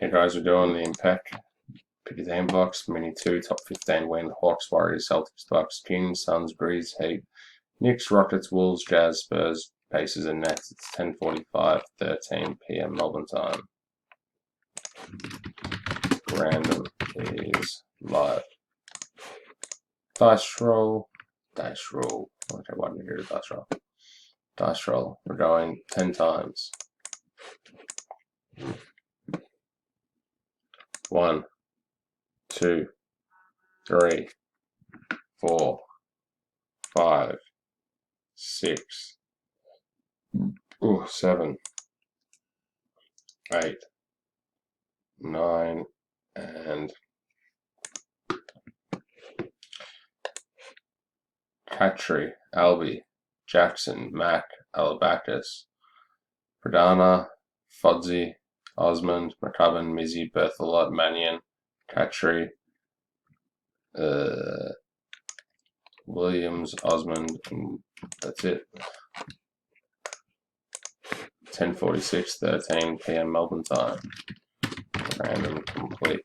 Hey guys, we're doing the impec. Pick a team box, mini 2, top 15 win, Hawks, Warriors, Celtics, Bucks, Kings, Suns, Breeze, Heat, Knicks, Rockets, Wolves, Jazz, Spurs, Pacers and Nets. It's 10:45, 13 p.m. Melbourne time. Random is live. Dice roll. Okay, why did we do the dice roll? Dice roll. We're going 10 times. 1, 2, 3, 4, 5, 6, 7, 8, 9, and Catry, Albie, Jackson, Mac, Alabacus, Pradana, Fudzy, Osmond, McCubbin, Mizzy, Berthelot, Mannion, Catry, Williams, Osmond, and that's it. 10:46, 13 p.m. Melbourne time. Random complete.